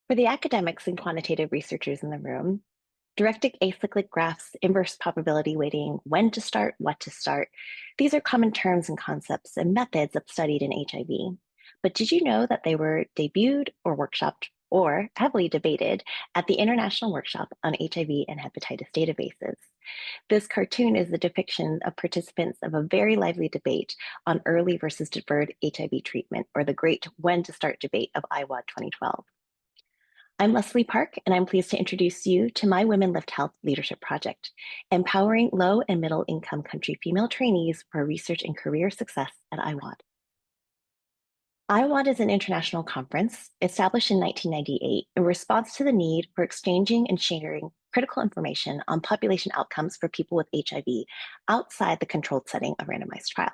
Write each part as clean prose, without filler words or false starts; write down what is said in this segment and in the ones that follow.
For the academics and quantitative researchers in the room, directed acyclic graphs, inverse probability weighting, when to start, what to start, these are common terms and concepts and methods of studied in HIV. But did you know that they were debuted or workshopped or heavily debated at the International Workshop on HIV and Hepatitis Databases? This cartoon is the depiction of participants of a very lively debate on early versus deferred HIV treatment, or the great when to start debate of IWHOD 2012. I'm Lesley Park, and I'm pleased to introduce you to my WomenLift Health Leadership Project, empowering low and middle income country female trainees for research and career success at IWHOD. IWHOD is an international conference established in 1998 in response to the need for exchanging and sharing critical information on population outcomes for people with HIV outside the controlled setting of randomized trials.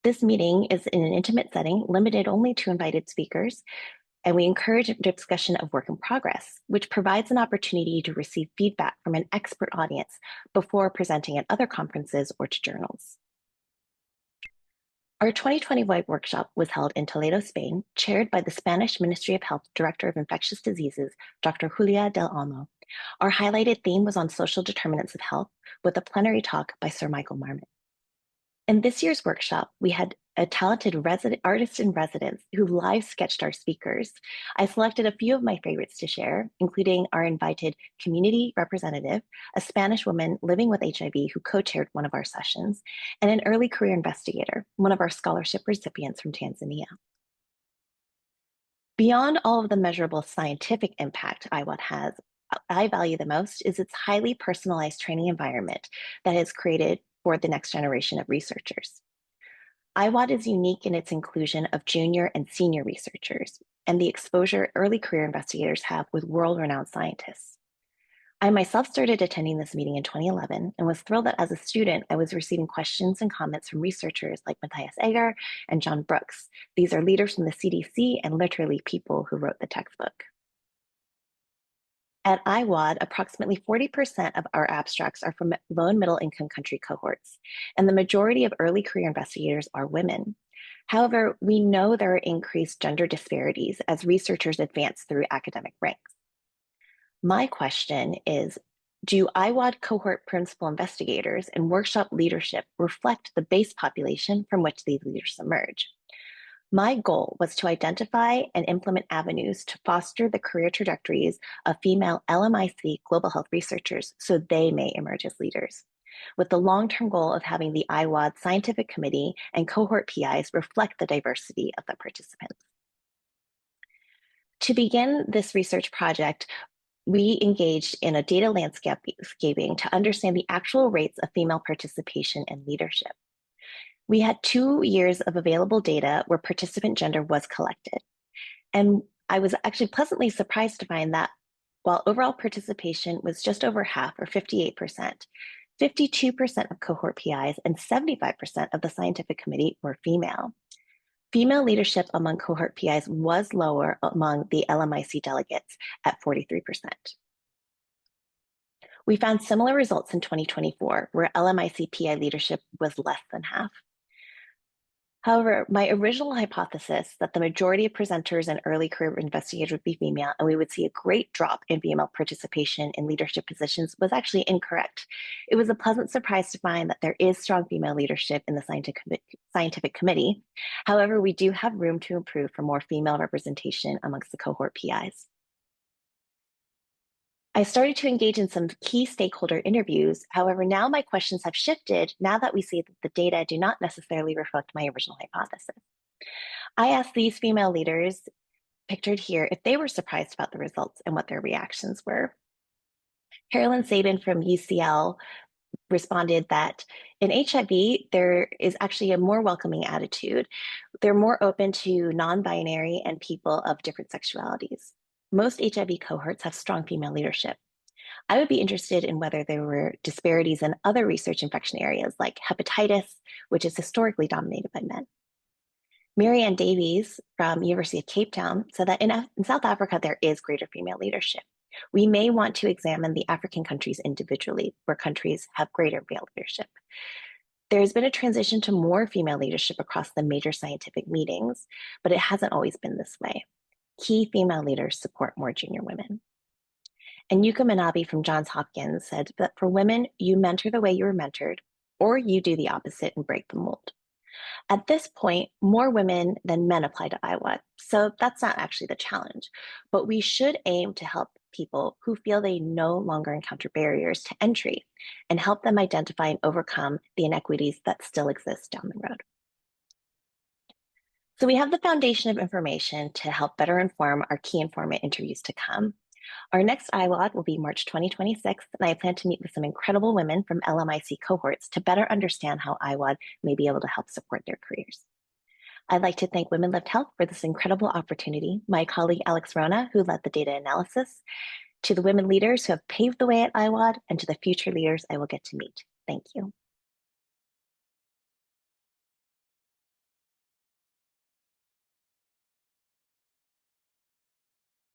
This meeting is in an intimate setting, limited only to invited speakers, and we encourage a discussion of work in progress, which provides an opportunity to receive feedback from an expert audience before presenting at other conferences or to journals. Our 2020 White Workshop was held in Toledo, Spain, chaired by the Spanish Ministry of Health Director of Infectious Diseases, Dr. Julia del Olmo. Our highlighted theme was on social determinants of health, with a plenary talk by Sir Michael Marmot. In this year's workshop, we had a talented artist in residence who live sketched our speakers. I selected a few of my favorites to share, including our invited community representative, a Spanish woman living with HIV who co-chaired one of our sessions, and an early career investigator, one of our scholarship recipients from Tanzania. Beyond all of the measurable scientific impact IWOD has, I value the most is its highly personalized training environment that is created for the next generation of researchers. IWOD is unique in its inclusion of junior and senior researchers and the exposure early career investigators have with world-renowned scientists. I myself started attending this meeting in 2011 and was thrilled that as a student, I was receiving questions and comments from researchers like Matthias Egger and John Brooks. These are leaders from the CDC and literally people who wrote the textbook. At IWOD, approximately 40% of our abstracts are from low and middle income country cohorts, and the majority of early career investigators are women. However, we know there are increased gender disparities as researchers advance through academic ranks. My question is, do IWOD cohort principal investigators and workshop leadership reflect the base population from which these leaders emerge? My goal was to identify and implement avenues to foster the career trajectories of female LMIC global health researchers so they may emerge as leaders, with the long-term goal of having the IWOD scientific committee and cohort PIs reflect the diversity of the participants. To begin this research project, we engaged in a data landscaping to understand the actual rates of female participation in leadership. We had 2 years of available data where participant gender was collected. And I was actually pleasantly surprised to find that while overall participation was just over half, or 58%, 52% of cohort PIs and 75% of the scientific committee were female. Female leadership among cohort PIs was lower among the LMIC delegates at 43%. We found similar results in 2024, where LMIC PI leadership was less than half. However, my original hypothesis that the majority of presenters and early career investigators would be female and we would see a great drop in female participation in leadership positions was actually incorrect. It was a pleasant surprise to find that there is strong female leadership in the scientific committee. However, we do have room to improve for more female representation amongst the cohort PIs. I started to engage in some key stakeholder interviews. However, now my questions have shifted now that we see that the data do not necessarily reflect my original hypothesis. I asked these female leaders, pictured here, if they were surprised about the results and what their reactions were. Carolyn Sabin from UCL responded that in HIV, there is actually a more welcoming attitude. They're more open to non-binary and people of different sexualities. Most HIV cohorts have strong female leadership. I would be interested in whether there were disparities in other research infection areas like hepatitis, which is historically dominated by men. Marianne Davies from University of Cape Town said that in South Africa, there is greater female leadership. We may want to examine the African countries individually, where countries have greater male leadership. There has been a transition to more female leadership across the major scientific meetings, but it hasn't always been this way. Key female leaders support more junior women. And Yuka Minabe from Johns Hopkins said that for women, you mentor the way you were mentored, or you do the opposite and break the mold. At this point, more women than men apply to IWOD, so that's not actually the challenge. But we should aim to help people who feel they no longer encounter barriers to entry and help them identify and overcome the inequities that still exist down the road. So we have the foundation of information to help better inform our key informant interviews to come. Our next IWOD will be March 2026, and I plan to meet with some incredible women from LMIC cohorts to better understand how IWOD may be able to help support their careers. I'd like to thank WomenLift Health for this incredible opportunity, my colleague Alex Rona, who led the data analysis, to the women leaders who have paved the way at IWOD, and to the future leaders I will get to meet. Thank you.